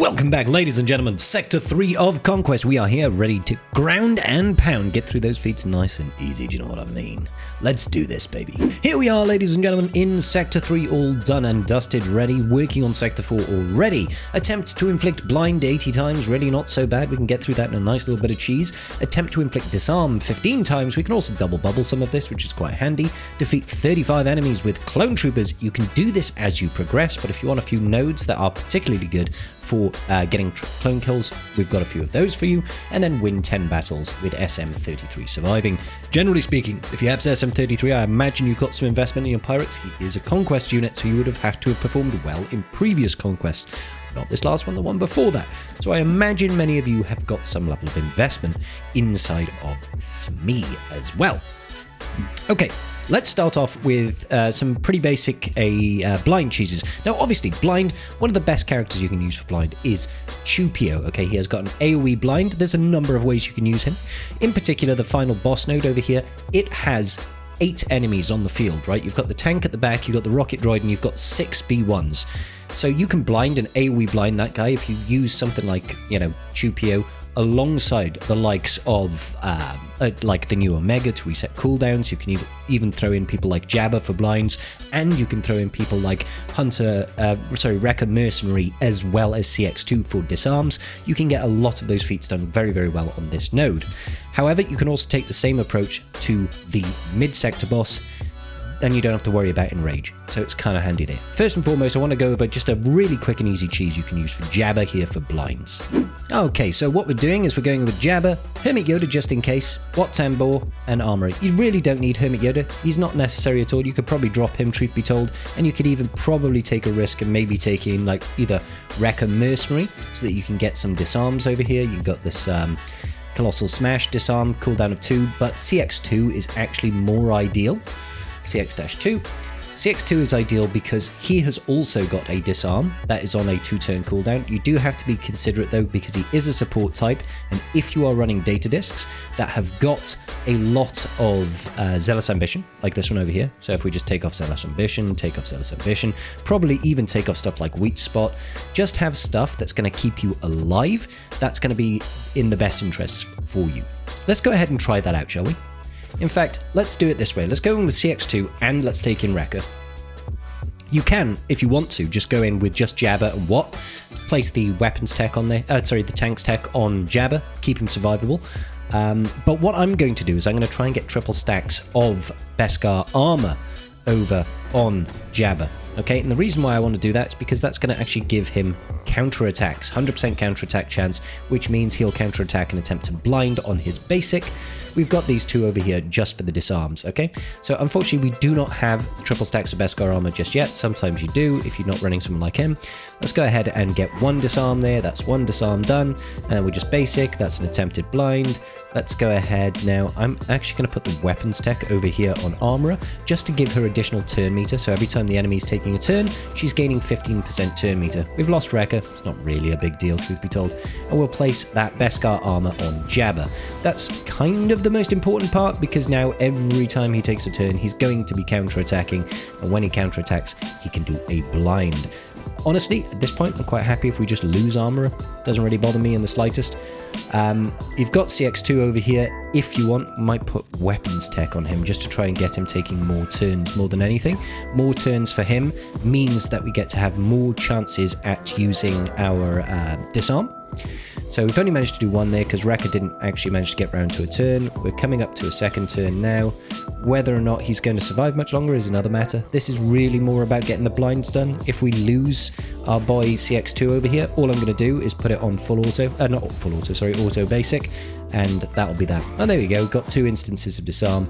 Welcome back, ladies and gentlemen. Sector 3 of Conquest. We are here ready to ground and pound. Get through those feats nice and easy, do you know what I mean? Let's do this, baby. Here we are, ladies and gentlemen, in Sector 3, all done and dusted, ready. Working on Sector 4 already. Attempt to inflict blind 80 times, really not so bad. We can get through that in a nice little bit of cheese. Attempt to inflict disarm 15 times. We can also double bubble some of this, which is quite handy. Defeat 35 enemies with clone troopers. You can do this as you progress, but if you want a few nodes that are particularly good for getting clone kills, we've got a few of those for you, and then win 10 battles with SM33 surviving. Generally speaking, if you have SM33, I imagine you've got some investment in your pirates. He is a conquest unit, so you would have had to have performed well in previous conquests. Not this last one, the one before that. So I imagine many of you have got some level of investment inside of SME as well. Okay, let's start off with some pretty basic blind cheeses. Now, obviously, blind, one of the best characters you can use for blind is Chupio. Okay, he has got an AoE blind. There's a number of ways you can use him. In particular, the final boss node over here, it has 8 enemies on the field, right? You've got the tank at the back, you've got the rocket droid, and you've got 6 B1s. So you can blind and AoE blind that guy if you use something like, Chupio, alongside the likes of like the new Omega to reset cooldowns. You can even throw in people like Jabba for blinds, and you can throw in people like Wrecker Mercenary, as well as CX2 for disarms. You can get a lot of those feats done very, very well on this node. However, you can also take the same approach to the mid-sector boss, then you don't have to worry about enrage, so it's kind of handy there. First and foremost, I want to go over just a really quick and easy cheese you can use for Jabba here for blinds. Okay, so what we're doing is we're going with Jabba, Hermit Yoda just in case, Wat Tambor, and Armorer. You really don't need Hermit Yoda, he's not necessary at all. You could probably drop him, truth be told, and you could even probably take a risk and maybe take in like either Wrecker Mercenary, so that you can get some disarms over here. You've got this Colossal Smash disarm, cooldown of 2, but CX2 is actually more ideal. CX-2. CX2 is ideal because he has also got a disarm that is on a 2-turn cooldown. You do have to be considerate though, because he is a support type, and if you are running data discs that have got a lot of Zealous Ambition, like this one over here, so if we just take off Zealous Ambition, probably even take off stuff like Weak Spot, just have stuff that's going to keep you alive, that's going to be in the best interests for you. Let's go ahead and try that out, shall we? In fact, let's do it this way. Let's go in with CX2 and let's take in Wrecker. You can, if you want to, just go in with just Jabba and Wat. Place the weapons tech on there, the tanks tech on Jabba, keep him survivable. But what I'm going to do is I'm going to try and get triple stacks of Beskar armor over on Jabba. Okay, and the reason why I want to do that is because that's going to actually give him counter-attacks, 100% counter-attack chance, which means he'll counter-attack and attempt to blind on his basic. We've got these two over here just for the disarms, okay? So unfortunately, we do not have triple stacks of Beskar armor just yet. Sometimes you do if you're not running someone like him. Let's go ahead and get one disarm there. That's one disarm done. And we're just basic. That's an attempted blind. Let's go ahead now. I'm actually going to put the weapons tech over here on Armorer just to give her additional turn meter. So every time the enemy is taking a turn, she's gaining 15% turn meter. We've lost Wrecker. It's not really a big deal, truth be told. And we'll place that Beskar armor on Jabba. That's kind of the most important part, because now every time he takes a turn, he's going to be counter-attacking. And when he counter-attacks, he can do a blind. Honestly, at this point, I'm quite happy if we just lose Armorer. Doesn't really bother me in the slightest. You've got CX2 over here. If you want, might put weapons tech on him just to try and get him taking more turns more than anything. More turns for him means that we get to have more chances at using our disarm. So we've only managed to do one there because Wrecker didn't actually manage to get round to a turn. We're coming up to a second turn now. Whether or not he's going to survive much longer is another matter. This is really more about getting the blinds done. If we lose our boy CX2 over here, all I'm going to do is put it on full auto, not full auto, sorry, auto basic, and that'll be that. And there we go, got 2 instances of disarm.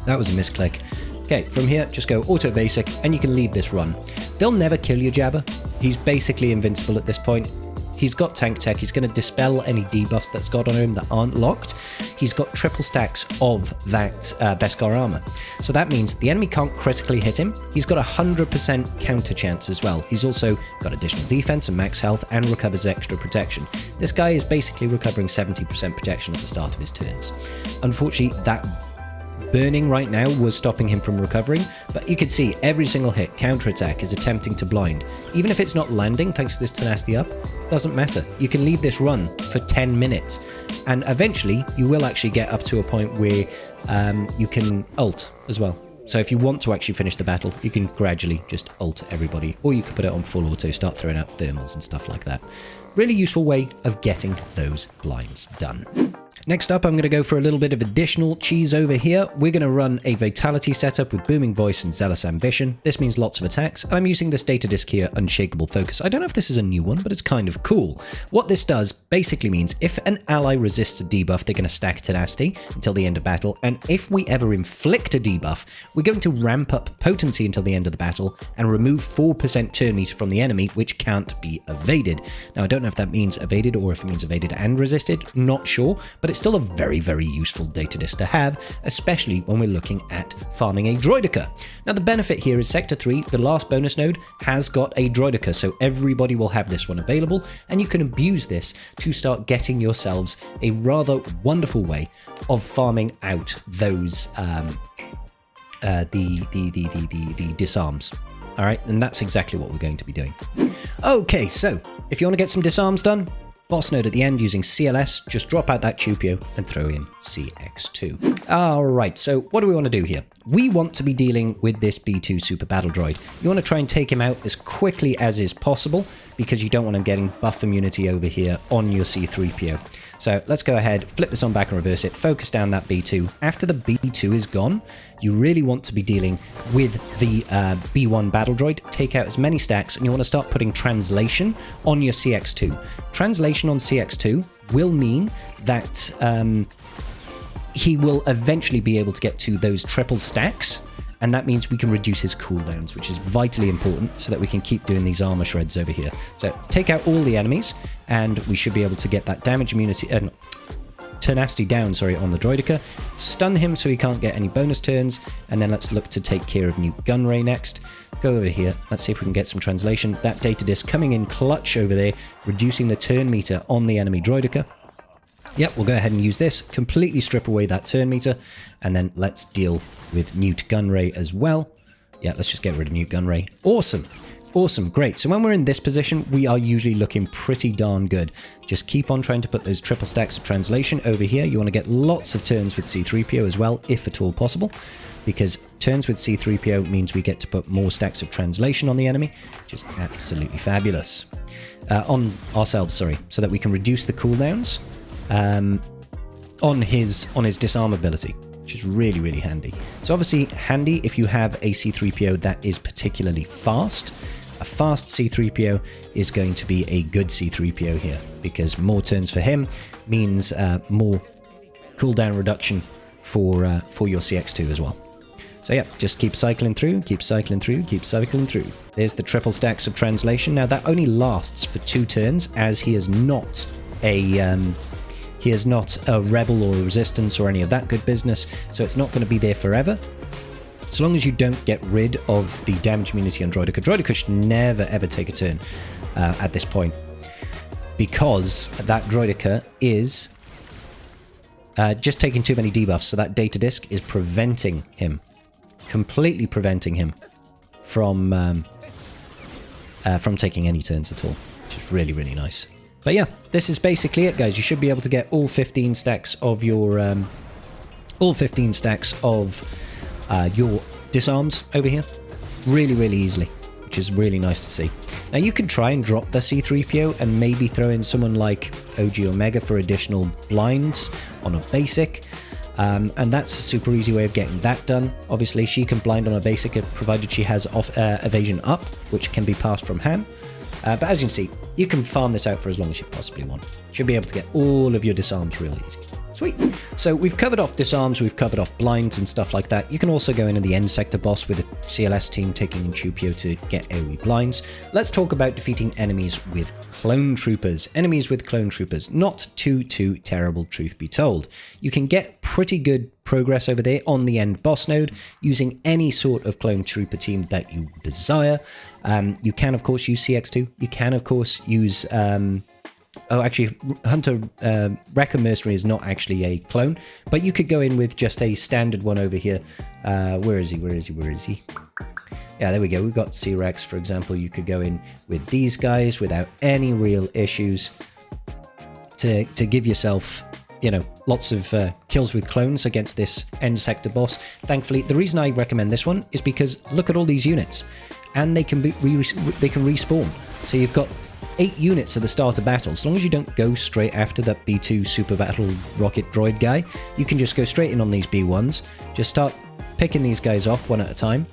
That was a misclick. Okay, from here, just go auto basic, and you can leave this run. They'll never kill you, Jabba. He's basically invincible at this point. He's got tank tech, he's going to dispel any debuffs that's got on him that aren't locked. He's got triple stacks of that Beskar armor. So that means the enemy can't critically hit him. He's got 100% counter chance as well. He's also got additional defense and max health and recovers extra protection. This guy is basically recovering 70% protection at the start of his turns. Unfortunately, that burning right now was stopping him from recovering, but you can see every single hit, counterattack, is attempting to blind. Even if it's not landing thanks to this tenacity up, doesn't matter. You can leave this run for 10 minutes, and eventually you will actually get up to a point where you can ult as well. So if you want to actually finish the battle, you can gradually just ult everybody, or you can put it on full auto, start throwing out thermals and stuff like that. Really useful way of getting those blinds done. Next up, I'm going to go for a little bit of additional cheese over here. We're going to run a Vitality setup with Booming Voice and Zealous Ambition. This means lots of attacks, and I'm using this data disc here, Unshakable Focus. I don't know if this is a new one, but it's kind of cool. What this does basically means if an ally resists a debuff, they're going to stack Tenacity until the end of battle, and if we ever inflict a debuff, we're going to ramp up Potency until the end of the battle and remove 4% turn meter from the enemy, which can't be evaded. Now, I don't know if that means evaded or if it means evaded and resisted, not sure, but it's still a very, very useful data disc to have, especially when we're looking at farming a Droidica. Now, the benefit here is Sector 3, the last bonus node, has got a Droidica, so everybody will have this one available, and you can abuse this to start getting yourselves a rather wonderful way of farming out those the disarms. All right, and that's exactly what we're going to be doing. Okay, so if you want to get some disarms done, boss node at the end using CLS, just drop out that Chupio and throw in CX2. Alright, so what do we want to do here? We want to be dealing with this B2 Super Battle Droid. You want to try and take him out as quickly as is possible, because you don't want him getting buff immunity over here on your C3PO. So let's go ahead, flip this on back and reverse it, focus down that B2. After the B2 is gone, you really want to be dealing with the B1 Battle Droid. Take out as many stacks, and you want to start putting Translation on your CX2. Translation on CX2 will mean that he will eventually be able to get to those triple stacks, and that means we can reduce his cooldowns, which is vitally important so that we can keep doing these armor shreds over here. So take out all the enemies, and we should be able to get that damage immunity, tenacity down, sorry, on the Droidica, stun him so he can't get any bonus turns, and then let's look to take care of Newt Gunray next. Go over here, let's see if we can get some translation. That data disc coming in clutch over there, reducing the turn meter on the enemy Droidica. Yep, we'll go ahead and use this, completely strip away that turn meter, and then let's deal with Newt Gunray as well. Yeah, let's just get rid of Newt Gunray. Awesome! Awesome, great. So when we're in this position, we are usually looking pretty darn good. Just keep on trying to put those triple stacks of translation over here. You want to get lots of turns with C3PO as well, if at all possible, because turns with C3PO means we get to put more stacks of translation on the enemy, which is absolutely fabulous. On ourselves, sorry, so that we can reduce the cooldowns on his disarm ability, which is really, really handy. So obviously handy if you have a C3PO that is particularly fast. A fast C3PO is going to be a good C3PO here, because more turns for him means more cooldown reduction for your CX2 as well. So yeah, just keep cycling through, keep cycling through, keep cycling through. There's the triple stacks of translation. Now that only lasts for 2 turns, as he is not a rebel or a resistance or any of that good business, so it's not going to be there forever. So long as you don't get rid of the damage immunity on Droidica. Droidica should never ever take a turn at this point, because that Droidica is just taking too many debuffs, so that data disc is preventing him, completely preventing him from taking any turns at all, which is really, really nice. But yeah, this is basically it, guys. You should be able to get all 15 stacks of your your disarms over here really, really easily, which is really nice to see. Now you can try and drop the C3PO and maybe throw in someone like OG Omega for additional blinds on a basic, and that's a super easy way of getting that done. Obviously she can blind on a basic provided she has evasion up, which can be passed from ham. But as you can see, you can farm this out for as long as you possibly want. Should be able to get all of your disarms real easy. Sweet. So we've covered off disarms, we've covered off blinds and stuff like that. You can also go into the end sector boss with a CLS team taking in Chupio to get AoE blinds. Let's talk about defeating enemies with clone troopers. Enemies with clone troopers. Not too terrible, truth be told. You can get pretty good progress over there on the end boss node using any sort of clone trooper team that you desire. You can of course use CX2. You can of course use Oh, actually, Hunter Wrecker Mercenary is not actually a clone, but you could go in with just a standard one over here. Where is he? Where is he? Where is he? Yeah, there we go. We've got C-Rex, for example. You could go in with these guys without any real issues to give yourself, you know, lots of kills with clones against this end sector boss. Thankfully, the reason I recommend this one is because look at all these units, and they can respawn. So you've got 8 units at the start of battle. As long as you don't go straight after that B2 Super Battle Rocket Droid guy, you can just go straight in on these B1s. Just start picking these guys off one at a time.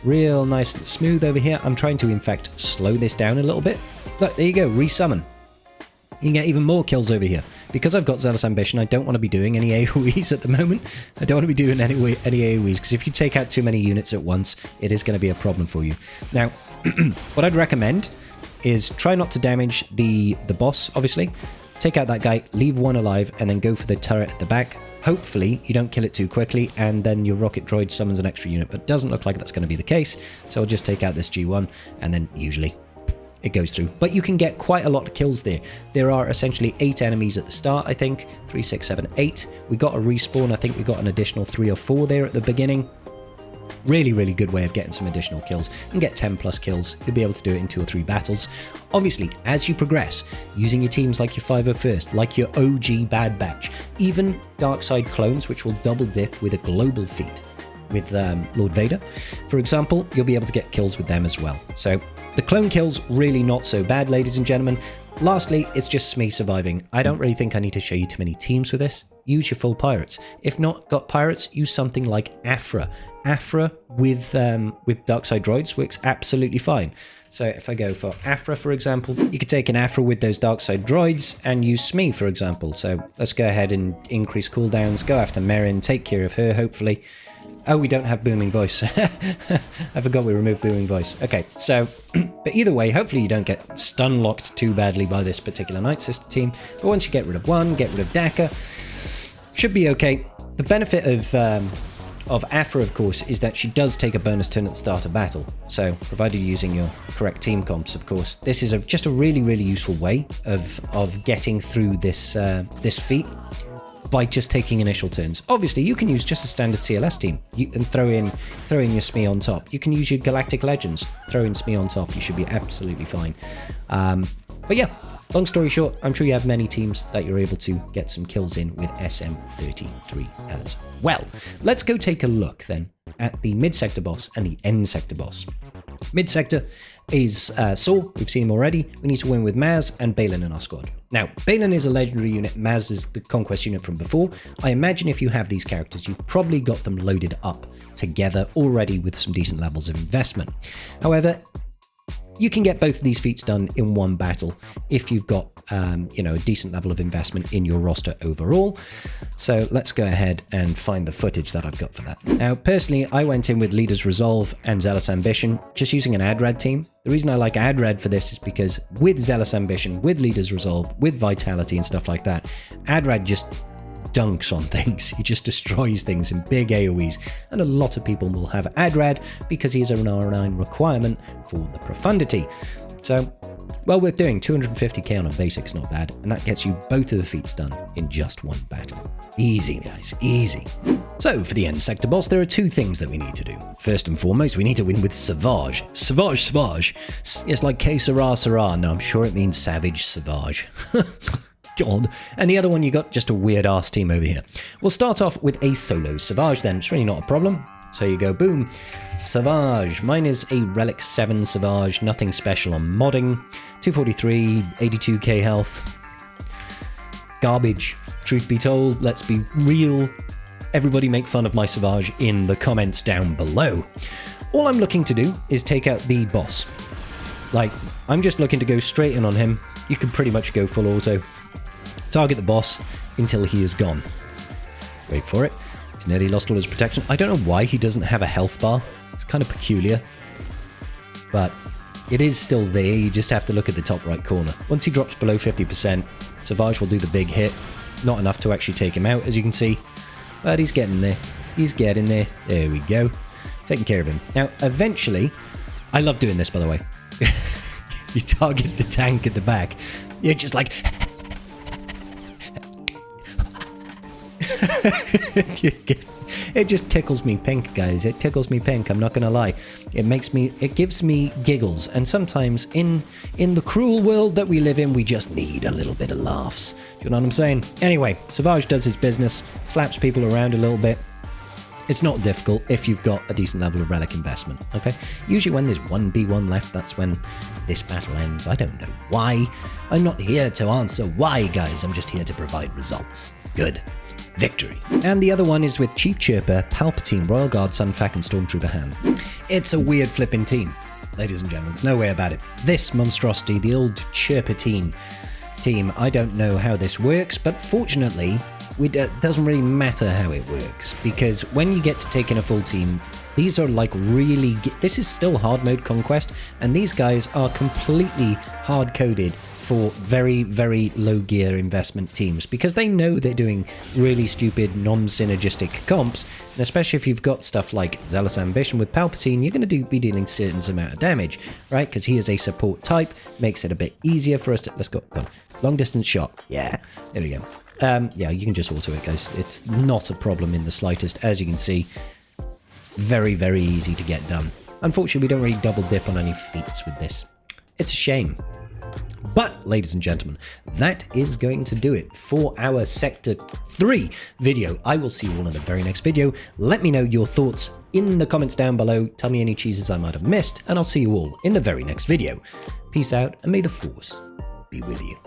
Real nice and smooth over here. I'm trying to, in fact, slow this down a little bit. Look, there you go, resummon. You can get even more kills over here. Because I've got Zealous Ambition, I don't want to be doing any AoEs at the moment. I don't want to be doing any AoEs, because if you take out too many units at once, it is going to be a problem for you. Now, what I'd recommend is try not to damage the boss, obviously. Take out that guy, leave one alive, and then go for the turret at the back. Hopefully, you don't kill it too quickly, and then your rocket droid summons an extra unit, but it doesn't look like that's going to be the case, so I'll just take out this G1, and then usually it goes through. But you can get quite a lot of kills there. There are essentially 8 enemies at the start, I think. 3, 6, 7, 8. We got a respawn. I think we got an additional 3 or 4 there at the beginning. Really, really good way of getting some additional kills. You can get 10 plus kills. You'll be able to do it in 2 or 3 battles. Obviously, as you progress, using your teams like your 501st, like your OG Bad Batch, even Dark Side clones, which will double dip with a global feat with Lord Vader, for example, you'll be able to get kills with them as well. So the clone kills, really not so bad, ladies and gentlemen. Lastly, it's just Smee surviving. I don't really think I need to show you too many teams for this. Use your full pirates. If not got pirates, use something like Afra. Afra with Darkside droids works absolutely fine. So if I go for Afra, for example, you could take an Afra with those Darkside droids and use Smee, for example. So let's go ahead and increase cooldowns, go after Merrin, take care of her, hopefully. Oh, we don't have booming voice. I forgot we removed booming voice. Okay, so, but either way, hopefully you don't get stun locked too badly by this particular Night Sister team. But once you get rid of one, get rid of Daka, should be okay. The benefit of Afra, of course, is that she does take a bonus turn at the start of battle. So, provided you're using your correct team comps, of course, this is just a really, really useful way of getting through this this feat by just taking initial turns. Obviously, you can use just a standard CLS team and throw in your Smee on top. You can use your Galactic Legends, throw in Smee on top. You should be absolutely fine. But yeah, long story short, I'm sure you have many teams that you're able to get some kills in with SM33 as well. Let's go take a look then at the mid-sector boss and the end-sector boss. Mid-sector is Saw. We've seen him already. We need to win with Maz and Balin in our squad. Now, Balin is a legendary unit. Maz is the Conquest unit from before. I imagine if you have these characters, you've probably got them loaded up together already with some decent levels of investment. However, you can get both of these feats done in one battle if you've got a decent level of investment in your roster overall. So let's go ahead and find the footage that I've got for that. Now, personally, I went in with Leader's Resolve and Zealous Ambition, just using an Adrad team. The reason I like Adrad for this is because with Zealous Ambition, with Leader's Resolve, with Vitality and stuff like that, Adrad just dunks on things. He just destroys things in big AoEs, and a lot of people will have Adrad because he is an R9 requirement for the Profundity. So, well worth doing. 250k on a basic's not bad, and that gets you both of the feats done in just one battle. Easy, guys, easy. So, for the end sector boss, there are 2 things that we need to do. First and foremost, we need to win with Savage. Savage. It's like Que Sera Sera. No, I'm sure it means Savage Savage. God. And the other one, you got just a weird ass team over here. We'll start off with a solo Savage then. It's really not a problem. So you go, boom, Savage. Mine is a Relic 7 Savage, nothing special on modding. 243, 82k health. Garbage. Truth be told, let's be real. Everybody make fun of my Savage in the comments down below. All I'm looking to do is take out the boss. Like, I'm just looking to go straight in on him. You can pretty much go full auto. Target the boss until he is gone. Wait for it. He's nearly lost all his protection. I don't know why he doesn't have a health bar. It's kind of peculiar. But it is still there. You just have to look at the top right corner. Once he drops below 50%, Savage will do the big hit. Not enough to actually take him out, as you can see. But he's getting there. He's getting there. There we go. Taking care of him. Now, eventually... I love doing this, by the way. You target the tank at the back. You're just like... It just tickles me pink, guys. It tickles me pink, I'm not gonna lie. It gives me giggles, and sometimes in the cruel world that we live in, we just need a little bit of laughs. Do you know what I'm saying? Anyway, Savage does his business, slaps people around a little bit. It's not difficult if you've got a decent level of relic investment, okay? Usually when there's 1b1 left, that's when this battle ends. I don't know why. I'm not here to answer why, guys. I'm just here to provide results. Good. Victory. And the other one is with Chief Chirper, Palpatine, Royal Guard, Sunfac, and Stormtrooper Han. It's a weird flipping team, ladies and gentlemen. There's no way about it. This monstrosity, the old Chirper team, I don't know how this works, but fortunately, it doesn't really matter how it works, because when you get to take in a full team, these are like really... This is still hard mode Conquest, and these guys are completely hard-coded for very, very low gear investment teams, because they know they're doing really stupid, non-synergistic comps, and especially if you've got stuff like Zealous Ambition with Palpatine, you're going to be dealing certain amount of damage, right? Because he is a support type, makes it a bit easier for us to... Let's go. Come on. Long distance shot. Yeah, there we go. Yeah, you can just auto it, guys. It's not a problem in the slightest. As you can see, very, very easy to get done. Unfortunately, we don't really double dip on any feats with this. It's a shame. But, ladies and gentlemen, that is going to do it for our Sector 3 video. I will see you all in the very next video. Let me know your thoughts in the comments down below. Tell me any cheeses I might have missed, and I'll see you all in the very next video. Peace out, and may the Force be with you.